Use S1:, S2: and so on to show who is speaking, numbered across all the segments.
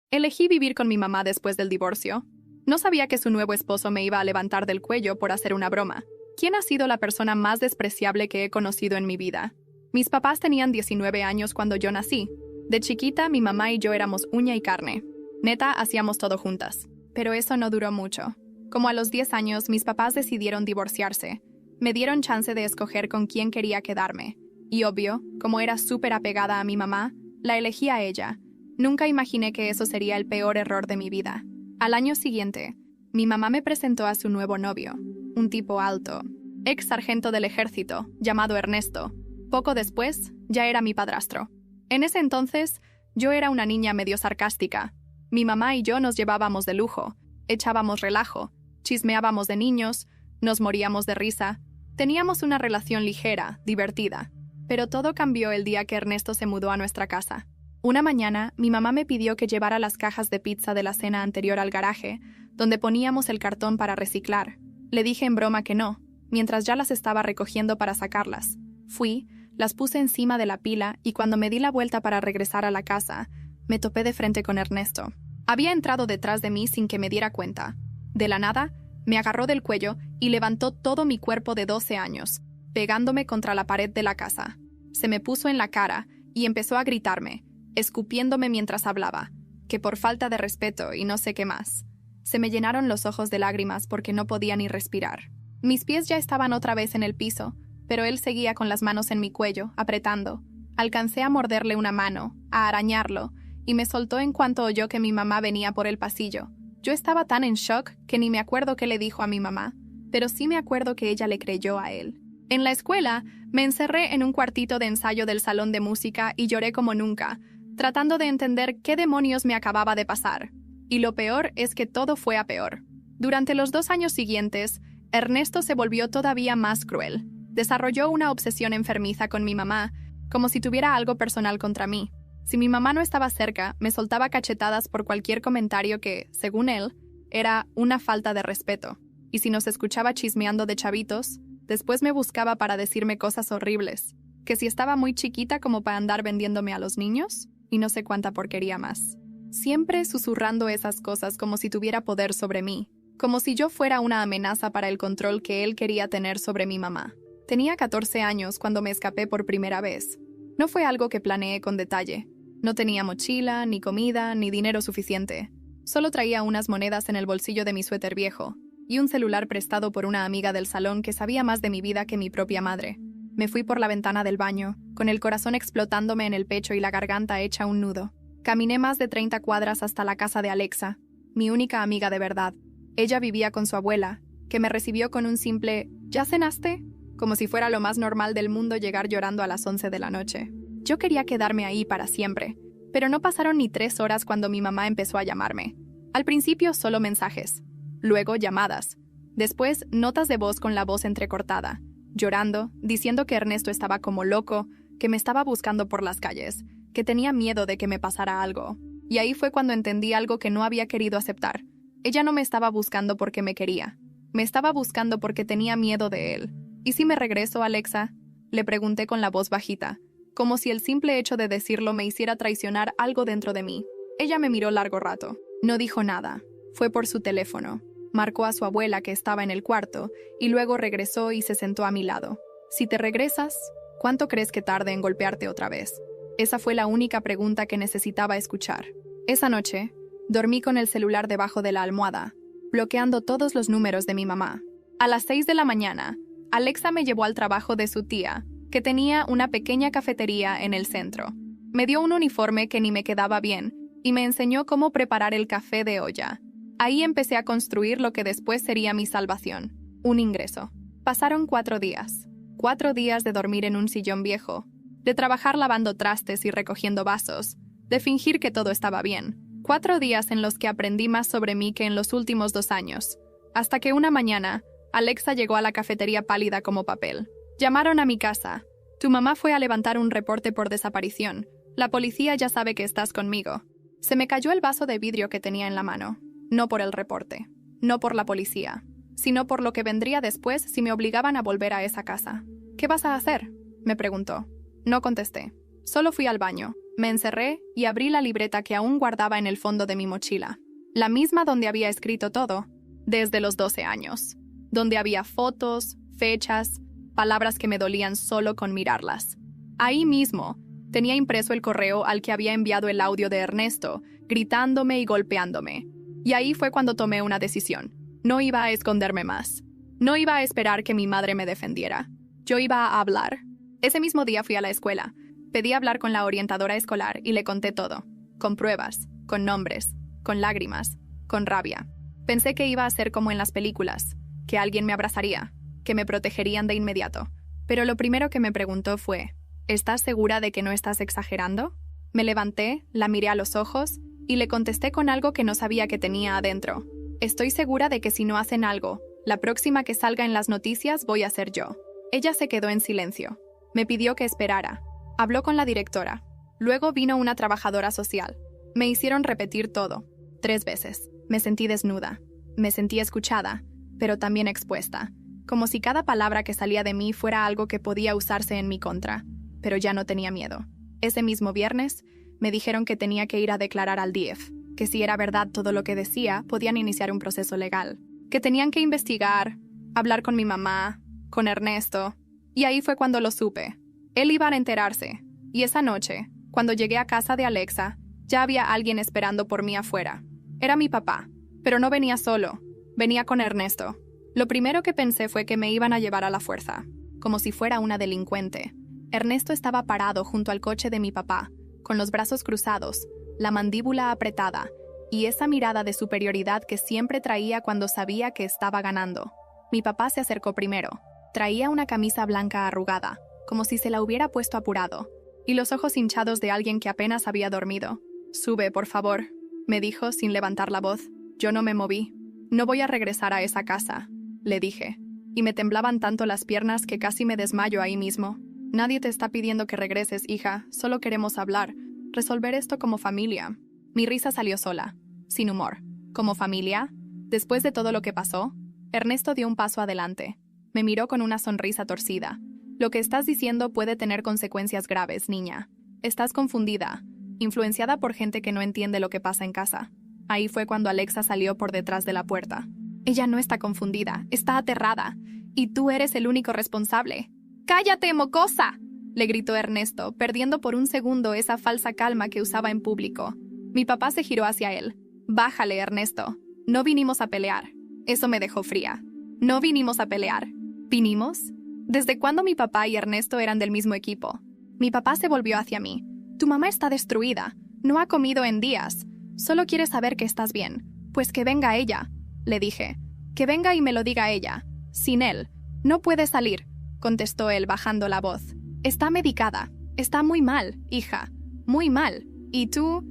S1: Elegí vivir con mi mamá después del divorcio. No sabía que su nuevo esposo me iba a levantar del cuello por hacer una broma. ¿Quién ha sido la persona más despreciable que he conocido en mi vida? Mis papás tenían 19 años cuando yo nací. De chiquita, mi mamá y yo éramos uña y carne. Neta, hacíamos todo juntas. Pero eso no duró mucho. Como a los 10 años, mis papás decidieron divorciarse. Me dieron chance de escoger con quién quería quedarme. Y obvio, como era súper apegada a mi mamá, la elegí a ella. Nunca imaginé que eso sería el peor error de mi vida. Al año siguiente, mi mamá me presentó a su nuevo novio, un tipo alto, ex sargento del ejército, llamado Ernesto. Poco después, ya era mi padrastro. En ese entonces, yo era una niña medio sarcástica. Mi mamá y yo nos llevábamos de lujo, echábamos relajo, chismeábamos de niños, nos moríamos de risa. Teníamos una relación ligera, divertida. Pero todo cambió el día que Ernesto se mudó a nuestra casa. Una mañana, mi mamá me pidió que llevara las cajas de pizza de la cena anterior al garaje, donde poníamos el cartón para reciclar. Le dije en broma que no, mientras ya las estaba recogiendo para sacarlas. Fui, las puse encima de la pila y cuando me di la vuelta para regresar a la casa, me topé de frente con Ernesto. Había entrado detrás de mí sin que me diera cuenta. De la nada, me agarró del cuello y levantó todo mi cuerpo de 12 años, pegándome contra la pared de la casa. Se me puso en la cara y empezó a gritarme, escupiéndome mientras hablaba, que por falta de respeto y no sé qué más. Se me llenaron los ojos de lágrimas porque no podía ni respirar. Mis pies ya estaban otra vez en el piso, pero él seguía con las manos en mi cuello, apretando. Alcancé a morderle una mano, a arañarlo, y me soltó en cuanto oyó que mi mamá venía por el pasillo. Yo estaba tan en shock que ni me acuerdo qué le dijo a mi mamá, pero sí me acuerdo que ella le creyó a él. En la escuela, me encerré en un cuartito de ensayo del salón de música y lloré como nunca, tratando de entender qué demonios me acababa de pasar. Y lo peor es que todo fue a peor. Durante los 2 años siguientes, Ernesto se volvió todavía más cruel. Desarrolló una obsesión enfermiza con mi mamá, como si tuviera algo personal contra mí. Si mi mamá no estaba cerca, me soltaba cachetadas por cualquier comentario que, según él, era una falta de respeto. Y si nos escuchaba chismeando de chavitos, después me buscaba para decirme cosas horribles. Que si estaba muy chiquita como para andar vendiéndome a los niños, y no sé cuánta porquería más. Siempre susurrando esas cosas como si tuviera poder sobre mí, como si yo fuera una amenaza para el control que él quería tener sobre mi mamá. Tenía 14 años cuando me escapé por primera vez. No fue algo que planeé con detalle. No tenía mochila, ni comida, ni dinero suficiente. Solo traía unas monedas en el bolsillo de mi suéter viejo y un celular prestado por una amiga del salón que sabía más de mi vida que mi propia madre. Me fui por la ventana del baño, con el corazón explotándome en el pecho y la garganta hecha un nudo. Caminé más de 30 cuadras hasta la casa de Alexa, mi única amiga de verdad. Ella vivía con su abuela, que me recibió con un simple ¿ya cenaste?, como si fuera lo más normal del mundo llegar llorando a las 11 de la noche. Yo quería quedarme ahí para siempre, pero no pasaron ni 3 horas cuando mi mamá empezó a llamarme. Al principio solo mensajes, luego llamadas, después notas de voz con la voz entrecortada, llorando, diciendo que Ernesto estaba como loco, que me estaba buscando por las calles, que tenía miedo de que me pasara algo. Y ahí fue cuando entendí algo que no había querido aceptar. Ella no me estaba buscando porque me quería. Me estaba buscando porque tenía miedo de él. ¿Y si me regreso, Alexa?, le pregunté con la voz bajita, como si el simple hecho de decirlo me hiciera traicionar algo dentro de mí. Ella me miró largo rato. No dijo nada. Fue por su teléfono. Marcó a su abuela que estaba en el cuarto y luego regresó y se sentó a mi lado. Si te regresas, ¿cuánto crees que tarde en golpearte otra vez? Esa fue la única pregunta que necesitaba escuchar. Esa noche, dormí con el celular debajo de la almohada, bloqueando todos los números de mi mamá. A las 6 de la mañana, Alexa me llevó al trabajo de su tía, que tenía una pequeña cafetería en el centro. Me dio un uniforme que ni me quedaba bien y me enseñó cómo preparar el café de olla. Ahí empecé a construir lo que después sería mi salvación, un ingreso. Pasaron 4 días. 4 días de dormir en un sillón viejo, de trabajar lavando trastes y recogiendo vasos, de fingir que todo estaba bien. 4 días en los que aprendí más sobre mí que en los últimos 2 años. Hasta que una mañana, Alexa llegó a la cafetería pálida como papel. Llamaron a mi casa. Tu mamá fue a levantar un reporte por desaparición. La policía ya sabe que estás conmigo. Se me cayó el vaso de vidrio que tenía en la mano. No por el reporte, no por la policía, sino por lo que vendría después si me obligaban a volver a esa casa. ¿Qué vas a hacer?, me preguntó. No contesté. Solo fui al baño, Me encerré y abrí la libreta que aún guardaba en el fondo de mi mochila. La misma donde había escrito todo, desde los 12 años. Donde había fotos, fechas, palabras que me dolían solo con mirarlas. Ahí mismo, tenía impreso el correo al que había enviado el audio de Ernesto, gritándome y golpeándome. Y ahí fue cuando tomé una decisión. No iba a esconderme más. No iba a esperar que mi madre me defendiera. Yo iba a hablar. Ese mismo día fui a la escuela. Pedí hablar con la orientadora escolar y le conté todo. Con pruebas, con nombres, con lágrimas, con rabia. Pensé que iba a ser como en las películas, que alguien me abrazaría, que me protegerían de inmediato. Pero lo primero que me preguntó fue, ¿estás segura de que no estás exagerando? Me levanté, la miré a los ojos y le contesté con algo que no sabía que tenía adentro. Estoy segura de que si no hacen algo, la próxima que salga en las noticias voy a ser yo. Ella se quedó en silencio. Me pidió que esperara. Habló con la directora. Luego vino una trabajadora social. Me hicieron repetir todo. 3 veces. Me sentí desnuda. Me sentí escuchada, pero también expuesta. Como si cada palabra que salía de mí fuera algo que podía usarse en mi contra. Pero ya no tenía miedo. Ese mismo viernes, me dijeron que tenía que ir a declarar al DIF, que si era verdad todo lo que decía, podían iniciar un proceso legal. Que tenían que investigar, hablar con mi mamá, con Ernesto. Y ahí fue cuando lo supe. Él iba a enterarse. Y esa noche, cuando llegué a casa de Alexa, ya había alguien esperando por mí afuera. Era mi papá, pero no venía solo. Venía con Ernesto. Lo primero que pensé fue que me iban a llevar a la fuerza, como si fuera una delincuente. Ernesto estaba parado junto al coche de mi papá, con los brazos cruzados, la mandíbula apretada, y esa mirada de superioridad que siempre traía cuando sabía que estaba ganando. Mi papá se acercó primero. Traía una camisa blanca arrugada, como si se la hubiera puesto apurado, y los ojos hinchados de alguien que apenas había dormido. «Sube, por favor», me dijo sin levantar la voz. Yo no me moví. «No voy a regresar a esa casa», le dije, y me temblaban tanto las piernas que casi me desmayo ahí mismo. «Nadie te está pidiendo que regreses, hija, solo queremos hablar, resolver esto como familia». Mi risa salió sola, sin humor. ¿Como familia? Después de todo lo que pasó, Ernesto dio un paso adelante. Me miró con una sonrisa torcida. «Lo que estás diciendo puede tener consecuencias graves, niña. Estás confundida, influenciada por gente que no entiende lo que pasa en casa». Ahí fue cuando Alexa salió por detrás de la puerta. «Ella no está confundida, está aterrada. Y tú eres el único responsable». «¡Cállate, mocosa!», le gritó Ernesto, perdiendo por un segundo esa falsa calma que usaba en público. Mi papá se giró hacia él. «Bájale, Ernesto. No vinimos a pelear». Eso me dejó fría. «No vinimos a pelear». ¿Vinimos? ¿Desde cuándo mi papá y Ernesto eran del mismo equipo? Mi papá se volvió hacia mí. «Tu mamá está destruida. No ha comido en días. Solo quiere saber que estás bien. Pues que venga ella», le dije. «Que venga y me lo diga ella. Sin él. No puede salir», contestó él bajando la voz. «Está medicada. Está muy mal, hija. Muy mal. Y tú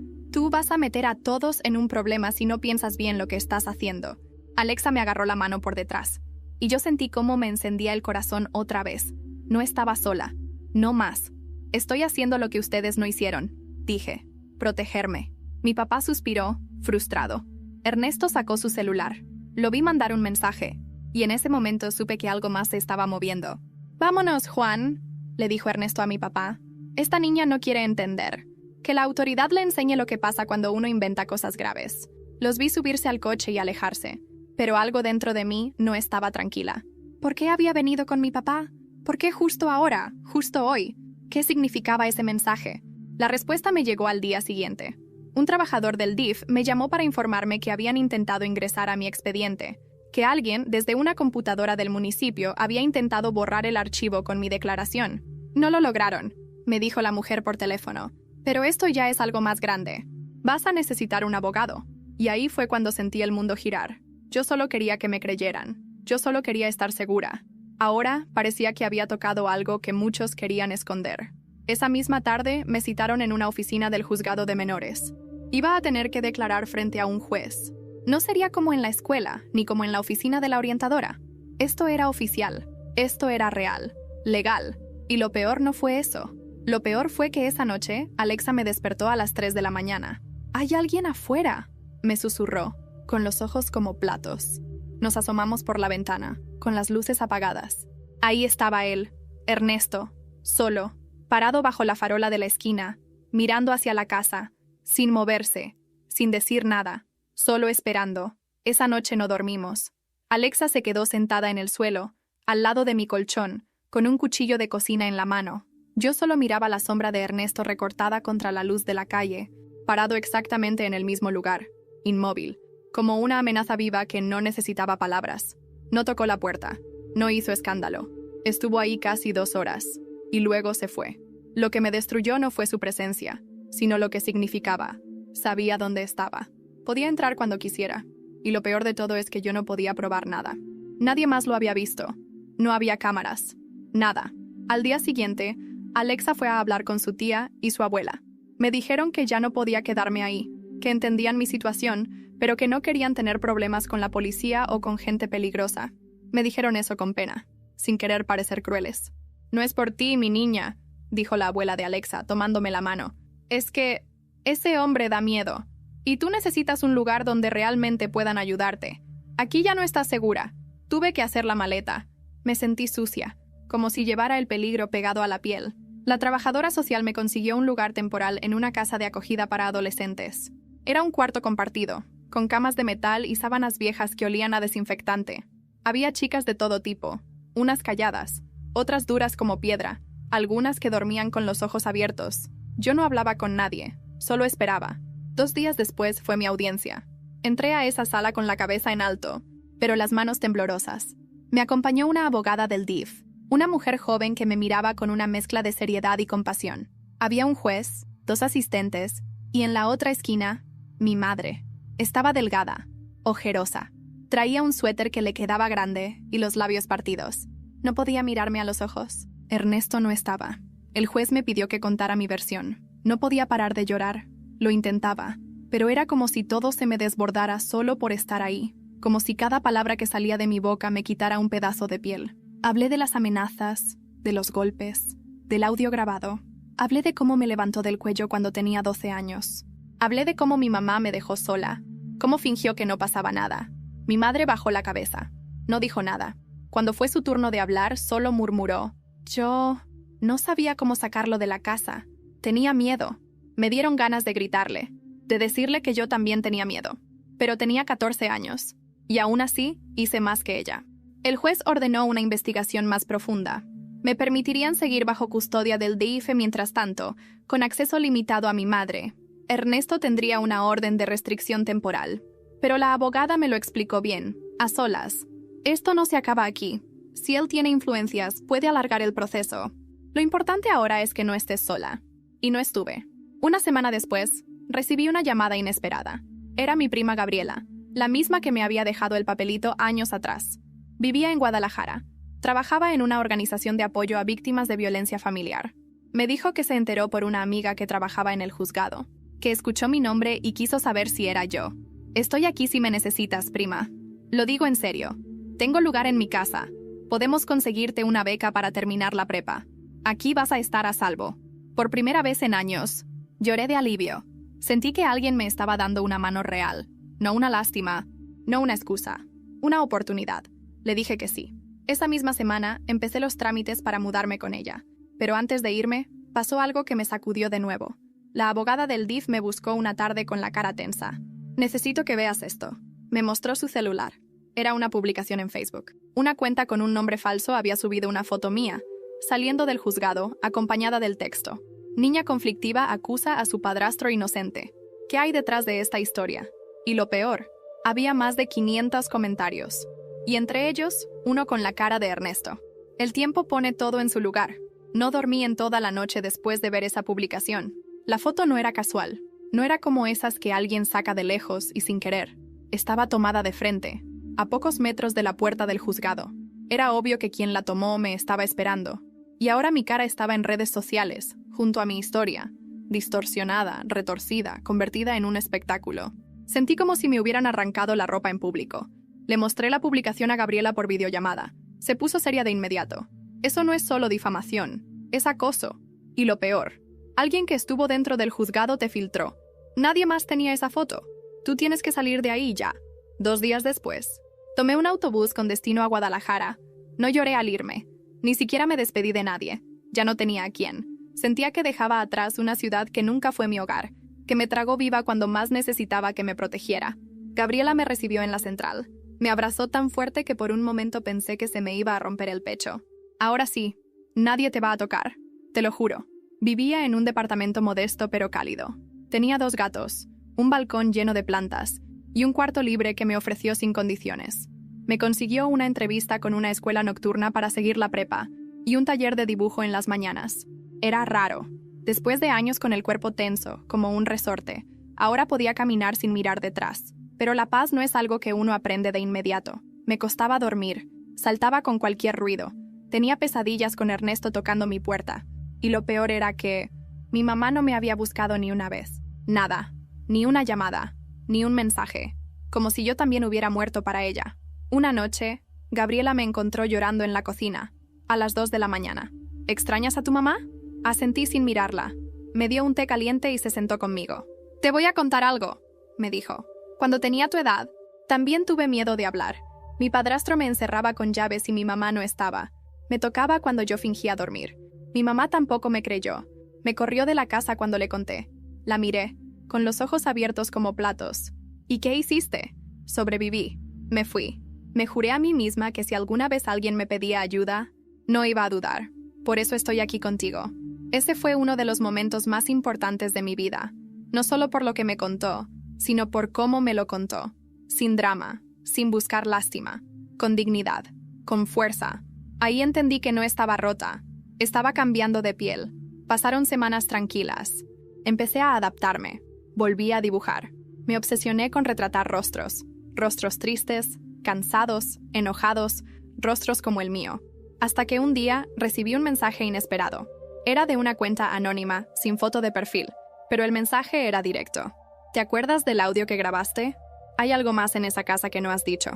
S1: vas a meter a todos en un problema si no piensas bien lo que estás haciendo». Alexa me agarró la mano por detrás. Y yo sentí cómo me encendía el corazón otra vez. No estaba sola. No más. «Estoy haciendo lo que ustedes no hicieron», dije. «Protegerme». Mi papá suspiró, frustrado. Ernesto sacó su celular. Lo vi mandar un mensaje. Y en ese momento supe que algo más se estaba moviendo. «Vámonos, Juan», le dijo Ernesto a mi papá. «Esta niña no quiere entender. Que la autoridad le enseñe lo que pasa cuando uno inventa cosas graves». Los vi subirse al coche y alejarse. Pero algo dentro de mí no estaba tranquila. ¿Por qué había venido con mi papá? ¿Por qué justo ahora? ¿Justo hoy? ¿Qué significaba ese mensaje? La respuesta me llegó al día siguiente. Un trabajador del DIF me llamó para informarme que habían intentado ingresar a mi expediente, que alguien, desde una computadora del municipio, había intentado borrar el archivo con mi declaración. «No lo lograron», me dijo la mujer por teléfono. «Pero esto ya es algo más grande. Vas a necesitar un abogado». Y ahí fue cuando sentí el mundo girar. Yo solo quería que me creyeran. Yo solo quería estar segura. Ahora parecía que había tocado algo que muchos querían esconder. Esa misma tarde me citaron en una oficina del juzgado de menores. Iba a tener que declarar frente a un juez. No sería como en la escuela, ni como en la oficina de la orientadora. Esto era oficial. Esto era real. Legal. Y lo peor no fue eso. Lo peor fue que esa noche, Alexa me despertó a las 3 de la mañana. «¿Hay alguien afuera?», me susurró, con los ojos como platos. Nos asomamos por la ventana, con las luces apagadas. Ahí estaba él, Ernesto, solo, parado bajo la farola de la esquina, mirando hacia la casa, sin moverse, sin decir nada, solo esperando. Esa noche no dormimos. Alexa se quedó sentada en el suelo, al lado de mi colchón, con un cuchillo de cocina en la mano. Yo solo miraba la sombra de Ernesto recortada contra la luz de la calle, parado exactamente en el mismo lugar, inmóvil, como una amenaza viva que no necesitaba palabras. No tocó la puerta, no hizo escándalo. Estuvo ahí casi 2 horas, y luego se fue. Lo que me destruyó no fue su presencia, sino lo que significaba. Sabía dónde estaba. Podía entrar cuando quisiera, y lo peor de todo es que yo no podía probar nada. Nadie más lo había visto. No había cámaras. Nada. Al día siguiente, Alexa fue a hablar con su tía y su abuela. Me dijeron que ya no podía quedarme ahí, que entendían mi situación, pero que no querían tener problemas con la policía o con gente peligrosa. Me dijeron eso con pena, sin querer parecer crueles. «No es por ti, mi niña», dijo la abuela de Alexa, tomándome la mano. «Es que ese hombre da miedo, y tú necesitas un lugar donde realmente puedan ayudarte. Aquí ya no estás segura. Tuve que hacer la maleta. Me sentí sucia, como si llevara el peligro pegado a la piel. La trabajadora social me consiguió un lugar temporal en una casa de acogida para adolescentes. Era un cuarto compartido, con camas de metal y sábanas viejas que olían a desinfectante. Había chicas de todo tipo, unas calladas, otras duras como piedra, algunas que dormían con los ojos abiertos. Yo no hablaba con nadie, solo esperaba. 2 días después fue mi audiencia. Entré a esa sala con la cabeza en alto, pero las manos temblorosas. Me acompañó una abogada del DIF, una mujer joven que me miraba con una mezcla de seriedad y compasión. Había un juez, 2 asistentes, y en la otra esquina, mi madre. Estaba delgada, ojerosa. Traía un suéter que le quedaba grande y los labios partidos. No podía mirarme a los ojos. Ernesto no estaba. El juez me pidió que contara mi versión. No podía parar de llorar. Lo intentaba, pero era como si todo se me desbordara solo por estar ahí, como si cada palabra que salía de mi boca me quitara un pedazo de piel. Hablé de las amenazas, de los golpes, del audio grabado. Hablé de cómo me levantó del cuello cuando tenía 12 años. Hablé de cómo mi mamá me dejó sola, cómo fingió que no pasaba nada. Mi madre bajó la cabeza. No dijo nada. Cuando fue su turno de hablar, solo murmuró. Yo no sabía cómo sacarlo de la casa. Tenía miedo. Me dieron ganas de gritarle, de decirle que yo también tenía miedo. Pero tenía 14 años, y aún así hice más que ella. El juez ordenó una investigación más profunda. Me permitirían seguir bajo custodia del DIF mientras tanto, con acceso limitado a mi madre. Ernesto tendría una orden de restricción temporal. Pero la abogada me lo explicó bien, a solas. Esto no se acaba aquí. Si él tiene influencias, puede alargar el proceso. Lo importante ahora es que no estés sola. Y no estuve. Una semana después, recibí una llamada inesperada. Era mi prima Gabriela, la misma que me había dejado el papelito años atrás. Vivía en Guadalajara. Trabajaba en una organización de apoyo a víctimas de violencia familiar. Me dijo que se enteró por una amiga que trabajaba en el juzgado, que escuchó mi nombre y quiso saber si era yo. Estoy aquí si me necesitas, prima. Lo digo en serio. Tengo lugar en mi casa. Podemos conseguirte una beca para terminar la prepa. Aquí vas a estar a salvo. Por primera vez en años, lloré de alivio. Sentí que alguien me estaba dando una mano real. No una lástima, no una excusa. Una oportunidad. Le dije que sí. Esa misma semana empecé los trámites para mudarme con ella. Pero antes de irme, pasó algo que me sacudió de nuevo. La abogada del DIF me buscó una tarde con la cara tensa. Necesito que veas esto. Me mostró su celular. Era una publicación en Facebook. Una cuenta con un nombre falso había subido una foto mía, saliendo del juzgado, acompañada del texto. Niña conflictiva acusa a su padrastro inocente. ¿Qué hay detrás de esta historia? Y lo peor, había más de 500 comentarios. Y entre ellos, uno con la cara de Ernesto. El tiempo pone todo en su lugar. No dormí en toda la noche después de ver esa publicación. La foto no era casual. No era como esas que alguien saca de lejos y sin querer. Estaba tomada de frente, a pocos metros de la puerta del juzgado. Era obvio que quien la tomó me estaba esperando. Y ahora mi cara estaba en redes sociales, junto a mi historia, distorsionada, retorcida, convertida en un espectáculo. Sentí como si me hubieran arrancado la ropa en público. Le mostré la publicación a Gabriela por videollamada. Se puso seria de inmediato. Eso no es solo difamación, es acoso. Y lo peor, alguien que estuvo dentro del juzgado te filtró. Nadie más tenía esa foto. Tú tienes que salir de ahí ya. 2 días después, tomé un autobús con destino a Guadalajara. No lloré al irme. Ni siquiera me despedí de nadie. Ya no tenía a quién. Sentía que dejaba atrás una ciudad que nunca fue mi hogar, que me tragó viva cuando más necesitaba que me protegiera. Gabriela me recibió en la central. Me abrazó tan fuerte que por un momento pensé que se me iba a romper el pecho. Ahora sí, nadie te va a tocar, te lo juro. Vivía en un departamento modesto pero cálido. Tenía 2 gatos, un balcón lleno de plantas y un cuarto libre que me ofreció sin condiciones. Me consiguió una entrevista con una escuela nocturna para seguir la prepa y un taller de dibujo en las mañanas. Era raro. Después de años con el cuerpo tenso, como un resorte, ahora podía caminar sin mirar detrás. Pero la paz no es algo que uno aprende de inmediato. Me costaba dormir, saltaba con cualquier ruido. Tenía pesadillas con Ernesto tocando mi puerta. Y lo peor era que mi mamá no me había buscado ni una vez. Nada. Ni una llamada. Ni un mensaje. Como si yo también hubiera muerto para ella. Una noche, Gabriela me encontró llorando en la cocina, a las 2 de la mañana. ¿Extrañas a tu mamá? Asentí sin mirarla. Me dio un té caliente y se sentó conmigo. Te voy a contar algo, me dijo. Cuando tenía tu edad, también tuve miedo de hablar. Mi padrastro me encerraba con llaves y mi mamá no estaba. Me tocaba cuando yo fingía dormir. Mi mamá tampoco me creyó. Me corrió de la casa cuando le conté. La miré, con los ojos abiertos como platos. ¿Y qué hiciste? Sobreviví. Me fui. Me juré a mí misma que si alguna vez alguien me pedía ayuda, no iba a dudar. Por eso estoy aquí contigo. Ese fue uno de los momentos más importantes de mi vida. No solo por lo que me contó, sino por cómo me lo contó. Sin drama, sin buscar lástima, con dignidad, con fuerza. Ahí entendí que no estaba rota. Estaba cambiando de piel. Pasaron semanas tranquilas. Empecé a adaptarme. Volví a dibujar. Me obsesioné con retratar rostros. Rostros tristes, cansados, enojados, rostros como el mío. Hasta que un día recibí un mensaje inesperado. Era de una cuenta anónima, sin foto de perfil, pero el mensaje era directo. ¿Te acuerdas del audio que grabaste? Hay algo más en esa casa que no has dicho.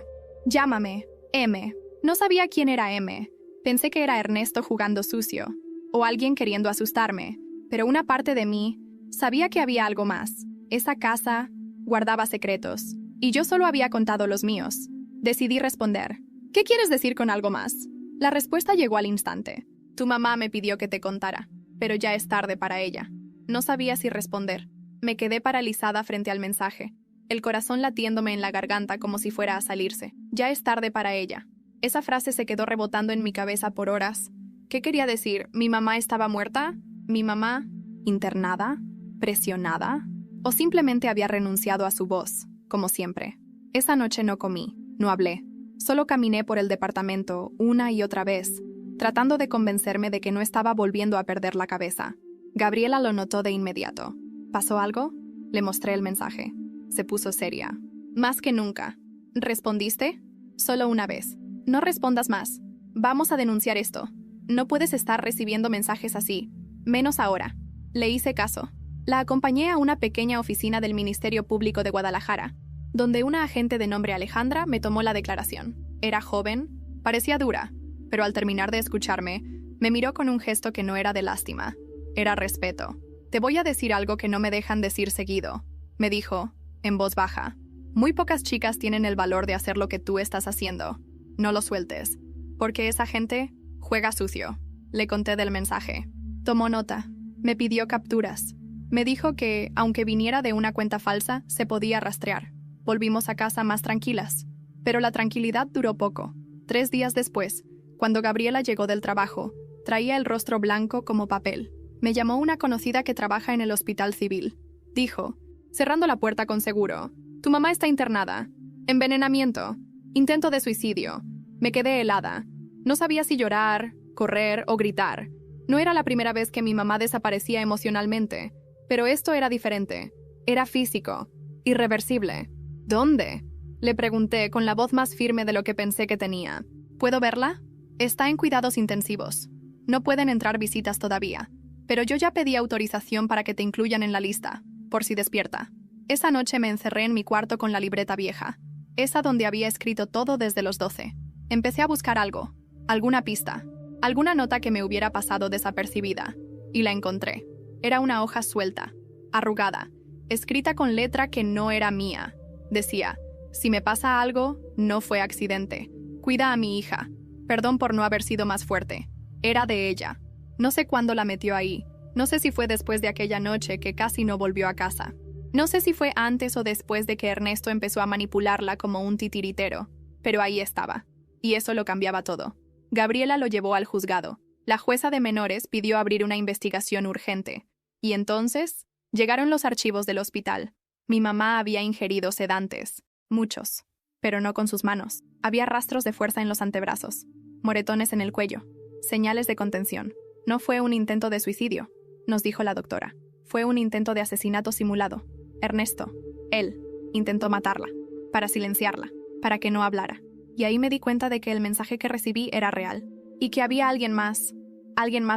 S1: Llámame, M. No sabía quién era M. Pensé que era Ernesto jugando sucio, o alguien queriendo asustarme, pero una parte de mí sabía que había algo más. Esa casa guardaba secretos, y yo solo había contado los míos. Decidí responder. ¿Qué quieres decir con algo más? La respuesta llegó al instante. Tu mamá me pidió que te contara, pero ya es tarde para ella. No sabía si responder. Me quedé paralizada frente al mensaje, el corazón latiéndome en la garganta como si fuera a salirse. Ya es tarde para ella. Esa frase se quedó rebotando en mi cabeza por horas. ¿Qué quería decir? ¿Mi mamá estaba muerta? ¿Mi mamá internada? ¿Presionada? ¿O simplemente había renunciado a su voz, como siempre? Esa noche no comí, no hablé. Solo caminé por el departamento una y otra vez, tratando de convencerme de que no estaba volviendo a perder la cabeza. Gabriela lo notó de inmediato. ¿Pasó algo? Le mostré el mensaje. Se puso seria. Más que nunca. ¿Respondiste? Solo una vez. No respondas más. Vamos a denunciar esto. No puedes estar recibiendo mensajes así. Menos ahora. Le hice caso. La acompañé a una pequeña oficina del Ministerio Público de Guadalajara, donde una agente de nombre Alejandra me tomó la declaración. Era joven, parecía dura, pero al terminar de escucharme, me miró con un gesto que no era de lástima. Era respeto. Te voy a decir algo que no me dejan decir seguido, me dijo, en voz baja. Muy pocas chicas tienen el valor de hacer lo que tú estás haciendo. No lo sueltes, porque esa gente juega sucio. Le conté del mensaje. Tomó nota. Me pidió capturas. Me dijo que, aunque viniera de una cuenta falsa, se podía rastrear. Volvimos a casa más tranquilas. Pero la tranquilidad duró poco. 3 días después, cuando Gabriela llegó del trabajo, traía el rostro blanco como papel. Me llamó una conocida que trabaja en el hospital civil. Dijo, cerrando la puerta con seguro, tu mamá está internada. Envenenamiento. Intento de suicidio. Me quedé helada. No sabía si llorar, correr o gritar. No era la primera vez que mi mamá desaparecía emocionalmente, pero esto era diferente. Era físico. Irreversible. ¿Dónde? Le pregunté con la voz más firme de lo que pensé que tenía. ¿Puedo verla? Está en cuidados intensivos. No pueden entrar visitas todavía. Pero yo ya pedí autorización para que te incluyan en la lista, por si despierta. Esa noche me encerré en mi cuarto con la libreta vieja, esa donde había escrito todo desde los 12. Empecé a buscar algo, alguna pista, alguna nota que me hubiera pasado desapercibida, y la encontré. Era una hoja suelta, arrugada, escrita con letra que no era mía. Decía, si me pasa algo, no fue accidente. Cuida a mi hija. Perdón por no haber sido más fuerte. Era de ella. No sé cuándo la metió ahí, No sé si fue después de aquella noche que casi no volvió a casa. No sé si fue antes o después de que Ernesto empezó a manipularla como un titiritero, pero ahí estaba. Y eso lo cambiaba todo. Gabriela lo llevó al juzgado. La jueza de menores pidió abrir una investigación urgente. Y entonces, llegaron los archivos del hospital. Mi mamá había ingerido sedantes. Muchos. Pero no con sus manos. Había rastros de fuerza en los antebrazos. Moretones en el cuello. Señales de contención. No fue un intento de suicidio, nos dijo la doctora. Fue un intento de asesinato simulado. Ernesto, él, intentó matarla, para silenciarla, para que no hablara. Y ahí me di cuenta de que el mensaje que recibí era real. Y que había alguien más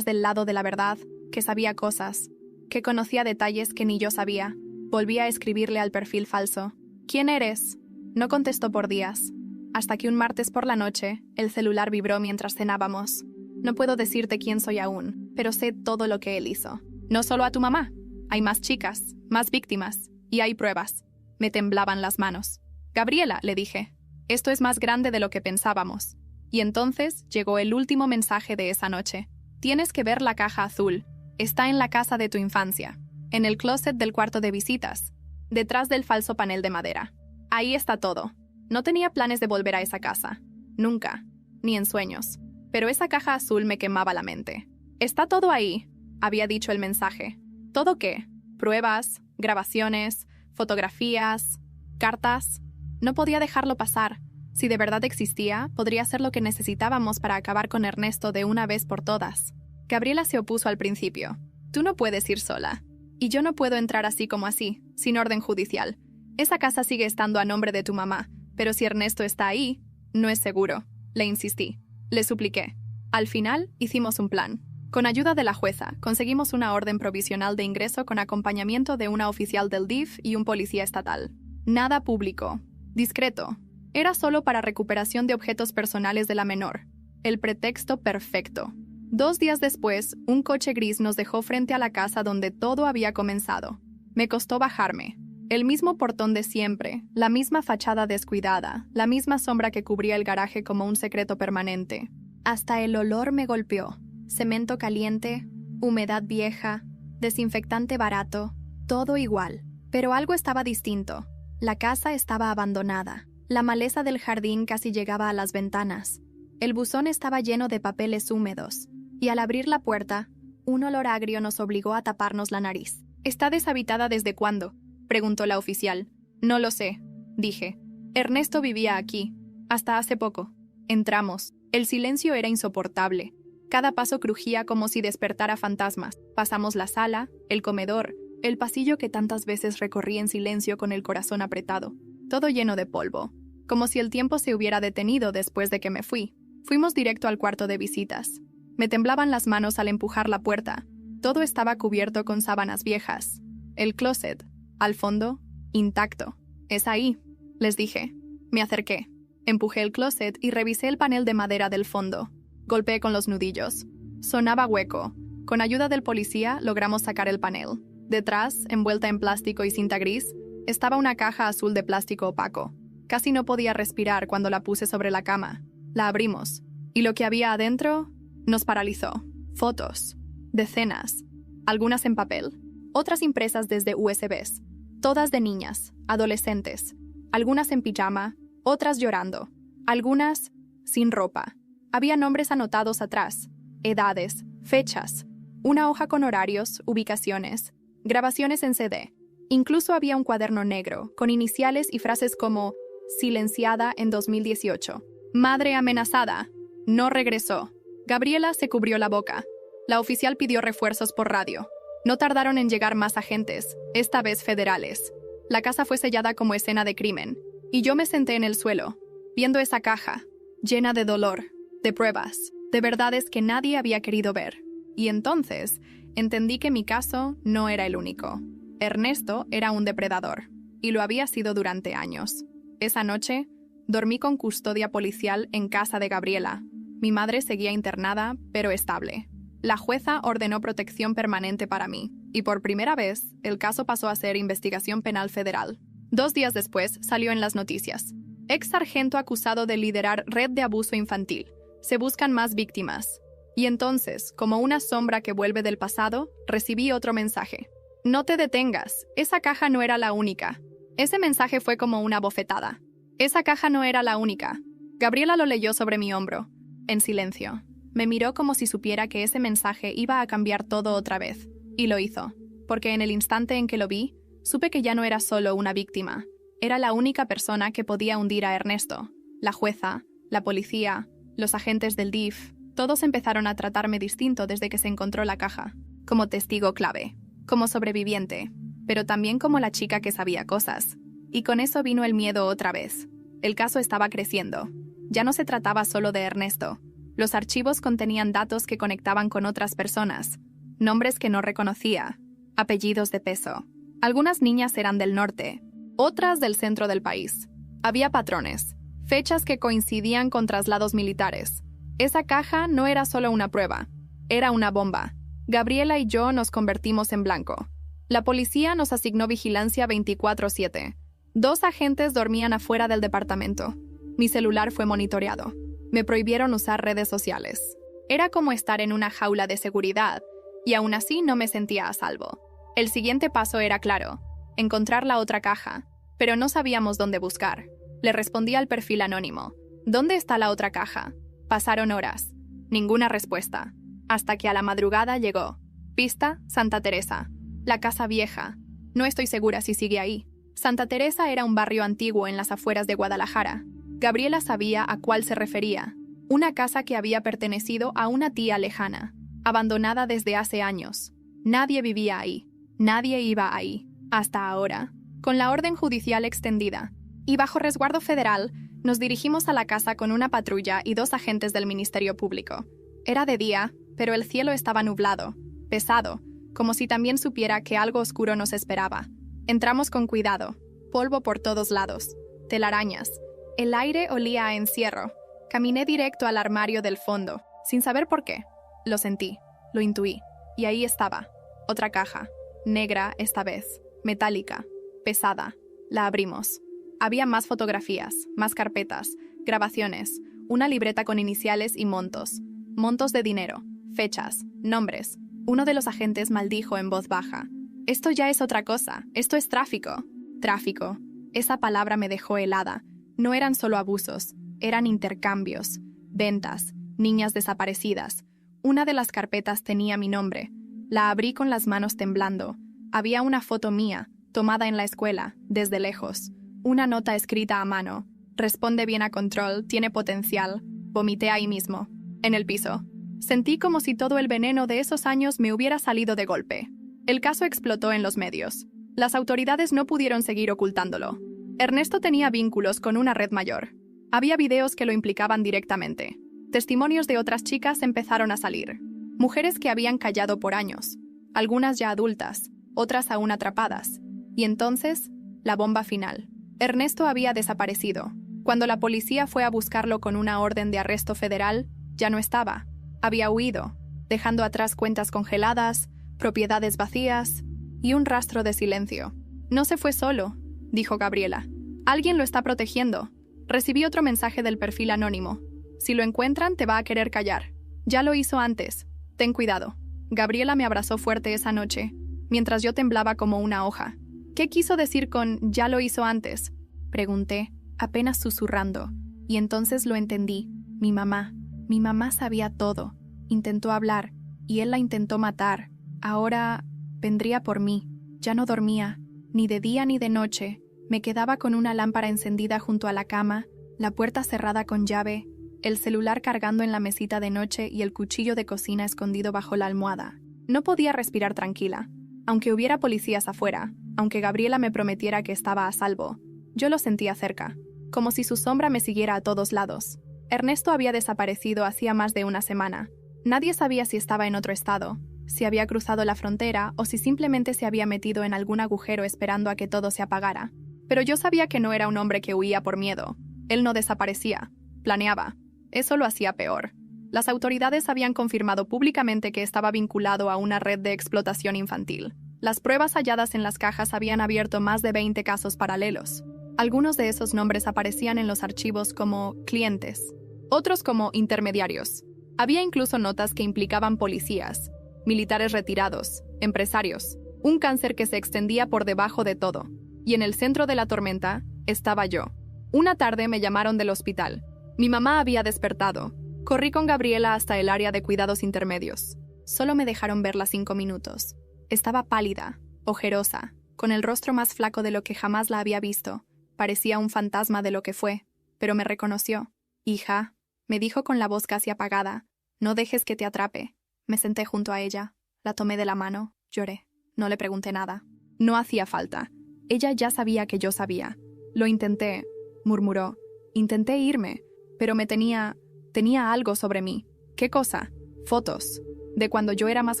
S1: del lado de la verdad, que sabía cosas, que conocía detalles que ni yo sabía. Volví a escribirle al perfil falso. ¿Quién eres? No contestó por días. Hasta que un martes por la noche, el celular vibró mientras cenábamos. No puedo decirte quién soy aún, pero sé todo lo que él hizo. No solo a tu mamá. Hay más chicas, más víctimas, y hay pruebas. Me temblaban las manos. Gabriela, le dije, esto es más grande de lo que pensábamos. Y entonces llegó el último mensaje de esa noche. Tienes que ver la caja azul. Está en la casa de tu infancia, en el closet del cuarto de visitas, detrás del falso panel de madera. Ahí está todo. No tenía planes de volver a esa casa. Nunca. Ni en sueños. Pero esa caja azul me quemaba la mente. Está todo ahí, había dicho el mensaje. ¿Todo qué? Pruebas, grabaciones, fotografías, cartas. No podía dejarlo pasar. Si de verdad existía, podría ser lo que necesitábamos para acabar con Ernesto de una vez por todas. Gabriela se opuso al principio. Tú no puedes ir sola. Y yo no puedo entrar así como así, sin orden judicial. Esa casa sigue estando a nombre de tu mamá, pero si Ernesto está ahí, no es seguro. Le insistí. Le supliqué. Al final, hicimos un plan. Con ayuda de la jueza, conseguimos una orden provisional de ingreso con acompañamiento de una oficial del DIF y un policía estatal. Nada público. Discreto. Era solo para recuperación de objetos personales de la menor. El pretexto perfecto. 2 días después, un coche gris nos dejó frente a la casa donde todo había comenzado. Me costó bajarme. El mismo portón de siempre, la misma fachada descuidada, la misma sombra que cubría el garaje como un secreto permanente. Hasta el olor me golpeó. Cemento caliente, humedad vieja, desinfectante barato, todo igual. Pero algo estaba distinto. La casa estaba abandonada. La maleza del jardín casi llegaba a las ventanas. El buzón estaba lleno de papeles húmedos. Y al abrir la puerta, un olor agrio nos obligó a taparnos la nariz. ¿Está deshabitada desde cuándo?, preguntó la oficial. No lo sé, dije. Ernesto vivía aquí, hasta hace poco. Entramos. El silencio era insoportable. Cada paso crujía como si despertara fantasmas. Pasamos la sala, el comedor, el pasillo que tantas veces recorrí en silencio con el corazón apretado. Todo lleno de polvo. Como si el tiempo se hubiera detenido después de que me fui. Fuimos directo al cuarto de visitas. Me temblaban las manos al empujar la puerta. Todo estaba cubierto con sábanas viejas. El closet, al fondo, intacto. «Es ahí», les dije. Me acerqué. Empujé el closet y revisé el panel de madera del fondo. Golpeé con los nudillos. Sonaba hueco. Con ayuda del policía logramos sacar el panel. Detrás, envuelta en plástico y cinta gris, estaba una caja azul de plástico opaco. Casi no podía respirar cuando la puse sobre la cama. La abrimos. Y lo que había adentro nos paralizó. Fotos. Decenas. Algunas en papel. Otras impresas desde USBs. Todas de niñas, adolescentes. Algunas en pijama, otras llorando. Algunas sin ropa. Había nombres anotados atrás. Edades, fechas. Una hoja con horarios, ubicaciones. Grabaciones en CD. Incluso había un cuaderno negro, con iniciales y frases como «Silenciada en 2018». «Madre amenazada». «No regresó». Gabriela se cubrió la boca. La oficial pidió refuerzos por radio. No tardaron en llegar más agentes, esta vez federales. La casa fue sellada como escena de crimen. Y yo me senté en el suelo, viendo esa caja, llena de dolor, de pruebas, de verdades que nadie había querido ver. Y entonces entendí que mi caso no era el único. Ernesto era un depredador, y lo había sido durante años. Esa noche, dormí con custodia policial en casa de Gabriela. Mi madre seguía internada, pero estable. La jueza ordenó protección permanente para mí, y por primera vez, el caso pasó a ser investigación penal federal. 2 días después, salió en las noticias. Ex sargento acusado de liderar red de abuso infantil. Se buscan más víctimas. Y entonces, como una sombra que vuelve del pasado, recibí otro mensaje. No te detengas, esa caja no era la única. Ese mensaje fue como una bofetada. Esa caja no era la única. Gabriela lo leyó sobre mi hombro, en silencio. Me miró como si supiera que ese mensaje iba a cambiar todo otra vez. Y lo hizo, porque en el instante en que lo vi, supe que ya no era solo una víctima. Era la única persona que podía hundir a Ernesto. La jueza, la policía, los agentes del DIF, todos empezaron a tratarme distinto desde que se encontró la caja. Como testigo clave, como sobreviviente, pero también como la chica que sabía cosas. Y con eso vino el miedo otra vez. El caso estaba creciendo. Ya no se trataba solo de Ernesto. Los archivos contenían datos que conectaban con otras personas, nombres que no reconocía, apellidos de peso. Algunas niñas eran del norte, otras del centro del país. Había patrones, fechas que coincidían con traslados militares. Esa caja no era solo una prueba, era una bomba. Gabriela y yo nos convertimos en blanco. La policía nos asignó vigilancia 24/7. 2 agentes dormían afuera del departamento. Mi celular fue monitoreado. Me prohibieron usar redes sociales. Era como estar en una jaula de seguridad, y aún así no me sentía a salvo. El siguiente paso era claro, encontrar la otra caja, pero no sabíamos dónde buscar. Le respondí al perfil anónimo. ¿Dónde está la otra caja? Pasaron horas. Ninguna respuesta. Hasta que a la madrugada llegó. Pista, Santa Teresa. La casa vieja. No estoy segura si sigue ahí. Santa Teresa era un barrio antiguo en las afueras de Guadalajara. Gabriela sabía a cuál se refería. Una casa que había pertenecido a una tía lejana, abandonada desde hace años. Nadie vivía ahí. Nadie iba ahí. Hasta ahora. Con la orden judicial extendida. Y bajo resguardo federal, nos dirigimos a la casa con una patrulla y 2 agentes del Ministerio Público. Era de día, pero el cielo estaba nublado, pesado, como si también supiera que algo oscuro nos esperaba. Entramos con cuidado. Polvo por todos lados. Telarañas. El aire olía a encierro. Caminé directo al armario del fondo, sin saber por qué. Lo sentí, lo intuí. Y ahí estaba. Otra caja. Negra esta vez. Metálica. Pesada. La abrimos. Había más fotografías, más carpetas, grabaciones, una libreta con iniciales y montos. Montos de dinero, fechas, nombres. Uno de los agentes maldijo en voz baja. Esto ya es otra cosa, esto es tráfico. Tráfico. Esa palabra me dejó helada. No eran solo abusos, eran intercambios, ventas, niñas desaparecidas. Una de las carpetas tenía mi nombre. La abrí con las manos temblando. Había una foto mía, tomada en la escuela, desde lejos. Una nota escrita a mano. Responde bien a control, tiene potencial. Vomité ahí mismo, en el piso. Sentí como si todo el veneno de esos años me hubiera salido de golpe. El caso explotó en los medios. Las autoridades no pudieron seguir ocultándolo. Ernesto tenía vínculos con una red mayor. Había videos que lo implicaban directamente. Testimonios de otras chicas empezaron a salir. Mujeres que habían callado por años. Algunas ya adultas, otras aún atrapadas. Y entonces, la bomba final. Ernesto había desaparecido. Cuando la policía fue a buscarlo con una orden de arresto federal, ya no estaba. Había huido, dejando atrás cuentas congeladas, propiedades vacías y un rastro de silencio. No se fue solo, dijo Gabriela. Alguien lo está protegiendo. Recibí otro mensaje del perfil anónimo. Si lo encuentran, te va a querer callar. Ya lo hizo antes. Ten cuidado. Gabriela me abrazó fuerte esa noche, mientras yo temblaba como una hoja. ¿Qué quiso decir con «ya lo hizo antes?» Pregunté, apenas susurrando, y entonces lo entendí. Mi mamá sabía todo. Intentó hablar, y él la intentó matar. Ahora vendría por mí. Ya no dormía, ni de día ni de noche. Me quedaba con una lámpara encendida junto a la cama, la puerta cerrada con llave, el celular cargando en la mesita de noche y el cuchillo de cocina escondido bajo la almohada. No podía respirar tranquila. Aunque hubiera policías afuera, aunque Gabriela me prometiera que estaba a salvo, yo lo sentía cerca, como si su sombra me siguiera a todos lados. Ernesto había desaparecido hacía más de una semana. Nadie sabía si estaba en otro estado, si había cruzado la frontera o si simplemente se había metido en algún agujero esperando a que todo se apagara. Pero yo sabía que no era un hombre que huía por miedo. Él no desaparecía, planeaba. Eso lo hacía peor. Las autoridades habían confirmado públicamente que estaba vinculado a una red de explotación infantil. Las pruebas halladas en las cajas habían abierto más de 20 casos paralelos. Algunos de esos nombres aparecían en los archivos como clientes, otros como intermediarios. Había incluso notas que implicaban policías, militares retirados, empresarios, un cáncer que se extendía por debajo de todo. Y en el centro de la tormenta estaba yo. Una tarde me llamaron del hospital. Mi mamá había despertado. Corrí con Gabriela hasta el área de cuidados intermedios. Solo me dejaron verla 5 minutos. Estaba pálida, ojerosa, con el rostro más flaco de lo que jamás la había visto. Parecía un fantasma de lo que fue, pero me reconoció. «Hija», me dijo con la voz casi apagada, «no dejes que te atrape». Me senté junto a ella, la tomé de la mano, lloré. No le pregunté nada. No hacía falta. Ella ya sabía que yo sabía. «Lo intenté», murmuró. «Intenté irme, pero tenía algo sobre mí». «¿Qué cosa?» «Fotos. De cuando yo era más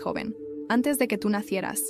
S1: joven, antes de que tú nacieras.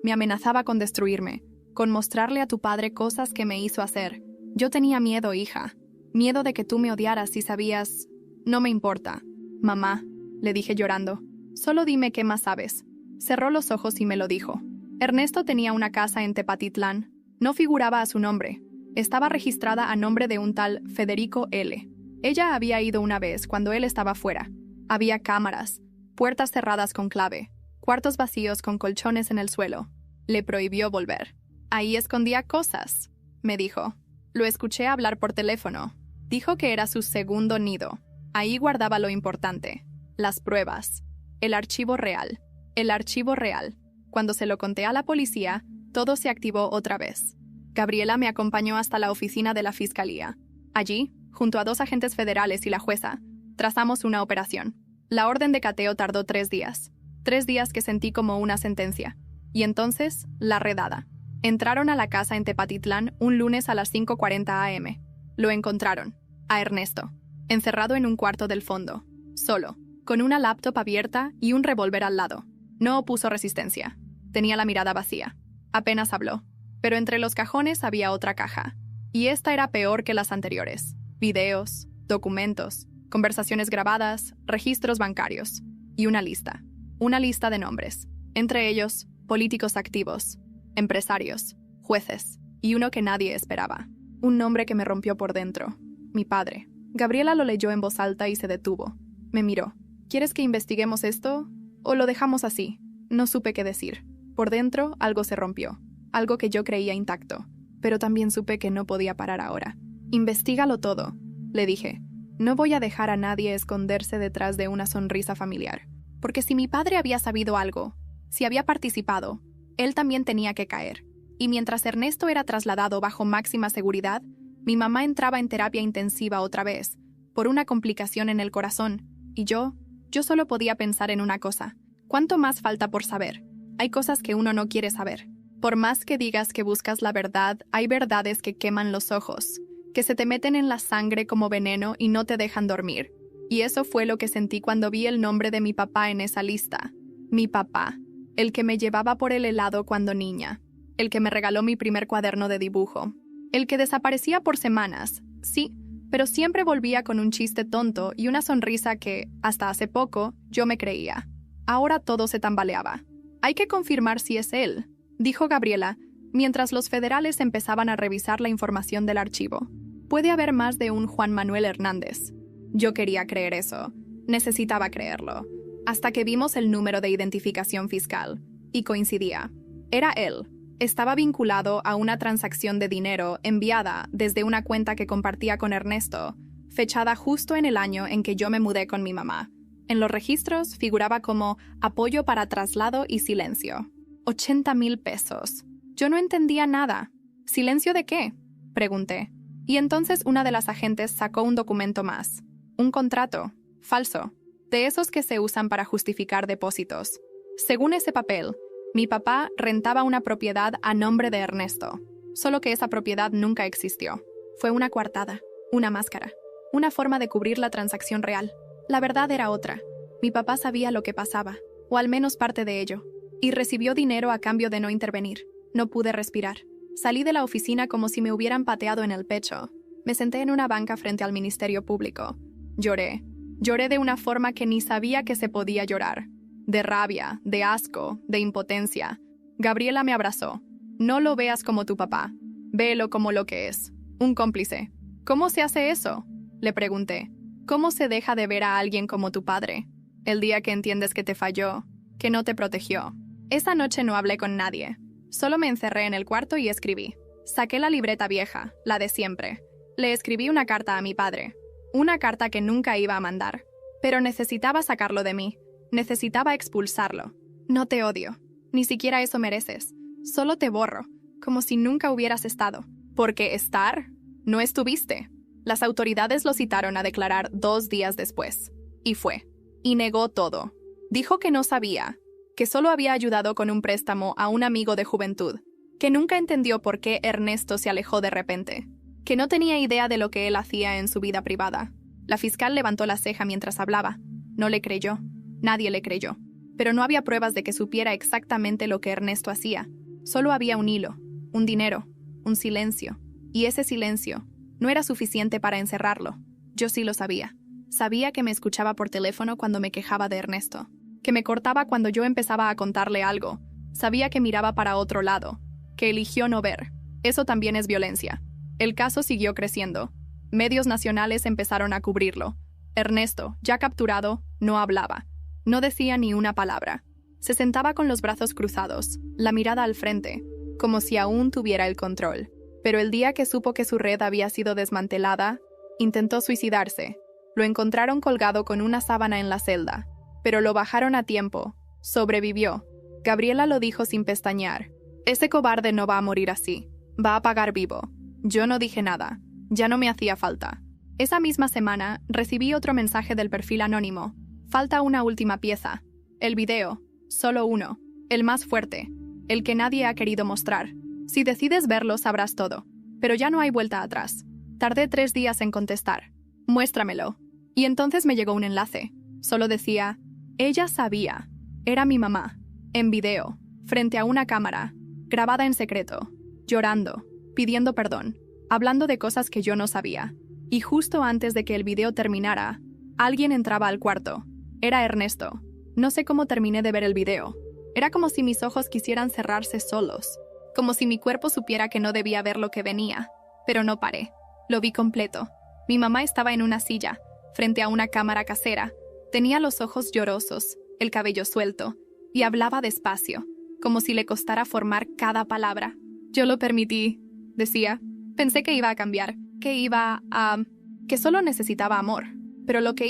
S1: Me amenazaba con destruirme, con mostrarle a tu padre cosas que me hizo hacer. Yo tenía miedo, hija. Miedo de que tú me odiaras si sabías. No me importa». «Mamá», le dije llorando, «solo dime qué más sabes». Cerró los ojos y me lo dijo. Ernesto tenía una casa en Tepatitlán. No figuraba a su nombre. Estaba registrada a nombre de un tal Federico L. Ella había ido una vez cuando él estaba fuera. Había cámaras, puertas cerradas con clave, cuartos vacíos con colchones en el suelo. Le prohibió volver. «Ahí escondía cosas», me dijo. Lo escuché hablar por teléfono. Dijo que era su segundo nido. Ahí guardaba lo importante, las pruebas, el archivo real. El archivo real. Cuando se lo conté a la policía, todo se activó otra vez. Gabriela me acompañó hasta la oficina de la fiscalía. Allí, junto a 2 agentes federales y la jueza, trazamos una operación. La orden de cateo tardó 3 días. 3 días que sentí como una sentencia. Y entonces, la redada. Entraron a la casa en Tepatitlán un lunes a las 5:40 a.m. Lo encontraron, a Ernesto, encerrado en un cuarto del fondo, solo, con una laptop abierta y un revólver al lado. No opuso resistencia. Tenía la mirada vacía. Apenas habló. Pero entre los cajones había otra caja. Y esta era peor que las anteriores. Videos, documentos, conversaciones grabadas, registros bancarios. Y una lista. Una lista de nombres. Entre ellos, políticos activos, empresarios, jueces. Y uno que nadie esperaba. Un nombre que me rompió por dentro. Mi padre. Gabriela lo leyó en voz alta y se detuvo. Me miró. «¿Quieres que investiguemos esto? ¿O lo dejamos así?» No supe qué decir. Por dentro, algo se rompió. Algo que yo creía intacto. Pero también supe que no podía parar ahora. «Investígalo todo», le dije. «No voy a dejar a nadie esconderse detrás de una sonrisa familiar. Porque si mi padre había sabido algo, si había participado, él también tenía que caer. Y mientras Ernesto era trasladado bajo máxima seguridad, mi mamá entraba en terapia intensiva otra vez, por una complicación en el corazón. Y yo solo podía pensar en una cosa. ¿Cuánto más falta por saber? Hay cosas que uno no quiere saber. Por más que digas que buscas la verdad, hay verdades que queman los ojos, que se te meten en la sangre como veneno y no te dejan dormir. Y eso fue lo que sentí cuando vi el nombre de mi papá en esa lista. Mi papá, el que me llevaba por el helado cuando niña, el que me regaló mi primer cuaderno de dibujo, el que desaparecía por semanas, sí, pero siempre volvía con un chiste tonto y una sonrisa que, hasta hace poco, yo me creía. Ahora todo se tambaleaba. «Hay que confirmar si es él», dijo Gabriela, mientras los federales empezaban a revisar la información del archivo. «Puede haber más de un Juan Manuel Hernández». Yo quería creer eso. Necesitaba creerlo. Hasta que vimos el número de identificación fiscal. Y coincidía. Era él. Estaba vinculado a una transacción de dinero enviada desde una cuenta que compartía con Ernesto, fechada justo en el año en que yo me mudé con mi mamá. En los registros figuraba como apoyo para traslado y silencio. 80,000 pesos. Yo no entendía nada. ¿Silencio de qué?, pregunté. Y entonces una de las agentes sacó un documento más. Un contrato. Falso. De esos que se usan para justificar depósitos. Según ese papel, mi papá rentaba una propiedad a nombre de Ernesto. Solo que esa propiedad nunca existió. Fue una coartada, una máscara, una forma de cubrir la transacción real. La verdad era otra. Mi papá sabía lo que pasaba, o al menos parte de ello, y recibió dinero a cambio de no intervenir. No pude respirar. Salí de la oficina como si me hubieran pateado en el pecho. Me senté en una banca frente al Ministerio Público. Lloré. Lloré de una forma que ni sabía que se podía llorar. De rabia, de asco, de impotencia. Gabriela me abrazó. «No lo veas como tu papá. Véelo como lo que es. Un cómplice». «¿Cómo se hace eso?», le pregunté. «¿Cómo se deja de ver a alguien como tu padre?». El día que entiendes que te falló, que no te protegió. Esa noche no hablé con nadie. Solo me encerré en el cuarto y escribí. Saqué la libreta vieja, la de siempre. Le escribí una carta a mi padre. Una carta que nunca iba a mandar. Pero necesitaba sacarlo de mí. Necesitaba expulsarlo. No te odio. Ni siquiera eso mereces. Solo te borro, como si nunca hubieras estado. Porque estar, no estuviste. Las autoridades lo citaron a declarar 2 días después. Y fue. Y negó todo. Dijo que no sabía, que solo había ayudado con un préstamo a un amigo de juventud, que nunca entendió por qué Ernesto se alejó de repente, que no tenía idea de lo que él hacía en su vida privada. La fiscal levantó la ceja mientras hablaba. No le creyó. Nadie le creyó. Pero no había pruebas de que supiera exactamente lo que Ernesto hacía. Solo había un hilo, un dinero, un silencio. Y ese silencio no era suficiente para encerrarlo. Yo sí lo sabía. Sabía que me escuchaba por teléfono cuando me quejaba de Ernesto, que me cortaba cuando yo empezaba a contarle algo. Sabía que miraba para otro lado, que eligió no ver. Eso también es violencia. El caso siguió creciendo. Medios nacionales empezaron a cubrirlo. Ernesto, ya capturado, no hablaba. No decía ni una palabra. Se sentaba con los brazos cruzados, la mirada al frente, como si aún tuviera el control. Pero el día que supo que su red había sido desmantelada, intentó suicidarse. Lo encontraron colgado con una sábana en la celda, pero lo bajaron a tiempo. Sobrevivió. Gabriela lo dijo sin pestañear. Ese cobarde no va a morir así. Va a pagar vivo. Yo no dije nada. Ya no me hacía falta. Esa misma semana, recibí otro mensaje del perfil anónimo. Falta una última pieza. El video. Solo uno. El más fuerte. El que nadie ha querido mostrar. Si decides verlo, sabrás todo. Pero ya no hay vuelta atrás. Tardé 3 días en contestar. Muéstramelo. Y entonces me llegó un enlace. Solo decía, ella sabía. Era mi mamá. En video. Frente a una cámara. Grabada en secreto. Llorando. Pidiendo perdón. Hablando de cosas que yo no sabía. Y justo antes de que el video terminara, alguien entraba al cuarto. Era Ernesto. No sé cómo terminé de ver el video. Era como si mis ojos quisieran cerrarse solos. Como si mi cuerpo supiera que no debía ver lo que venía. Pero no paré. Lo vi completo. Mi mamá estaba en una silla, frente a una cámara casera. Tenía los ojos llorosos, el cabello suelto, y hablaba despacio, como si le costara formar cada palabra. Yo lo permití, decía. Pensé que iba a cambiar, que solo necesitaba amor. Pero lo que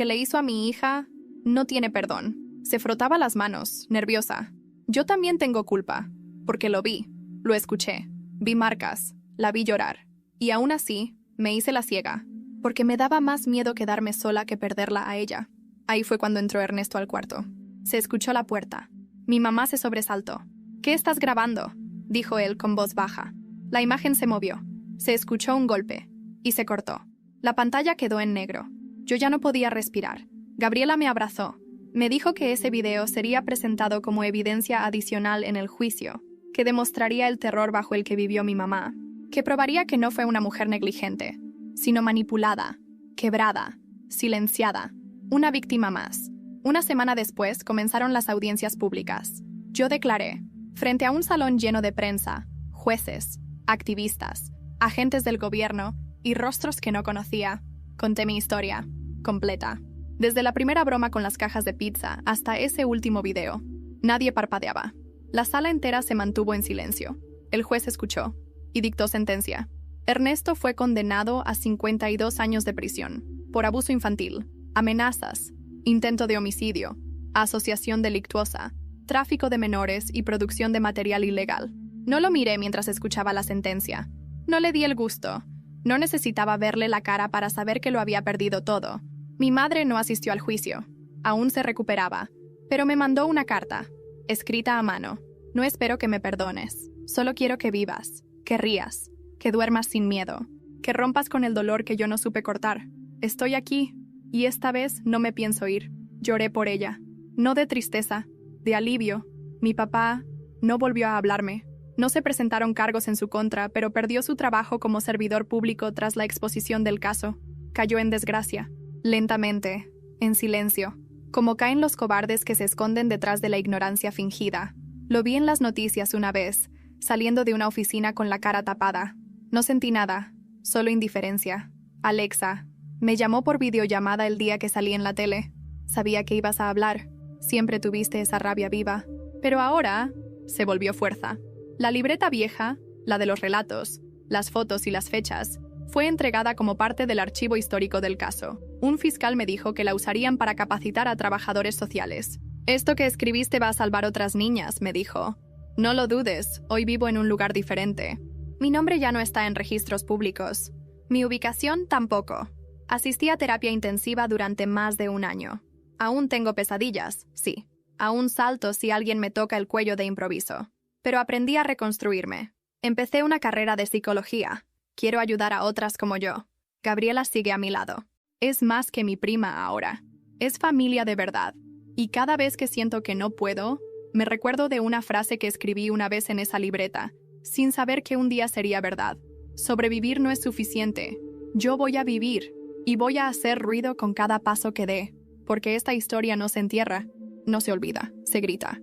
S1: le hizo a mi hija, no tiene perdón. Se frotaba las manos, nerviosa. Yo también tengo culpa, porque lo vi, lo escuché, vi marcas, la vi llorar. Y aún así, me hice la ciega, porque me daba más miedo quedarme sola que perderla a ella. Ahí fue cuando entró Ernesto al cuarto. Se escuchó la puerta. Mi mamá se sobresaltó. ¿Qué estás grabando?, dijo él con voz baja. La imagen se movió. Se escuchó un golpe. Y se cortó. La pantalla quedó en negro. Yo ya no podía respirar. Gabriela me abrazó. Me dijo que ese video sería presentado como evidencia adicional en el juicio, que demostraría el terror bajo el que vivió mi mamá, que probaría que no fue una mujer negligente, sino manipulada, quebrada, silenciada, una víctima más. Una semana después comenzaron las audiencias públicas. Yo declaré, frente a un salón lleno de prensa, jueces, activistas, agentes del gobierno y rostros que no conocía. Conté mi historia, completa. Desde la primera broma con las cajas de pizza hasta ese último video. Nadie parpadeaba. La sala entera se mantuvo en silencio. El juez escuchó y dictó sentencia. Ernesto fue condenado a 52 años de prisión por abuso infantil, amenazas, intento de homicidio, asociación delictuosa, tráfico de menores y producción de material ilegal. No lo miré mientras escuchaba la sentencia. No le di el gusto. No necesitaba verle la cara para saber que lo había perdido todo. Mi madre no asistió al juicio. Aún se recuperaba. Pero me mandó una carta, escrita a mano. No espero que me perdones. Solo quiero que vivas, que rías, que duermas sin miedo, que rompas con el dolor que yo no supe cortar. Estoy aquí, y esta vez no me pienso ir. Lloré por ella. No de tristeza, de alivio. Mi papá no volvió a hablarme. No se presentaron cargos en su contra, pero perdió su trabajo como servidor público tras la exposición del caso. Cayó en desgracia. Lentamente, en silencio, como caen los cobardes que se esconden detrás de la ignorancia fingida. Lo vi en las noticias una vez, saliendo de una oficina con la cara tapada. No sentí nada, solo indiferencia. Alexa me llamó por videollamada el día que salí en la tele. Sabía que ibas a hablar. Siempre tuviste esa rabia viva. Pero ahora se volvió fuerza. La libreta vieja, la de los relatos, las fotos y las fechas, fue entregada como parte del archivo histórico del caso. Un fiscal me dijo que la usarían para capacitar a trabajadores sociales. Esto que escribiste va a salvar otras niñas, me dijo. No lo dudes, hoy vivo en un lugar diferente. Mi nombre ya no está en registros públicos. Mi ubicación tampoco. Asistí a terapia intensiva durante más de un año. Aún tengo pesadillas, sí. Aún salto si alguien me toca el cuello de improviso. Pero aprendí a reconstruirme. Empecé una carrera de psicología. Quiero ayudar a otras como yo. Gabriela sigue a mi lado. Es más que mi prima ahora. Es familia de verdad. Y cada vez que siento que no puedo, me recuerdo de una frase que escribí una vez en esa libreta, sin saber que un día sería verdad. Sobrevivir no es suficiente. Yo voy a vivir, y voy a hacer ruido con cada paso que dé, porque esta historia no se entierra, no se olvida, se grita.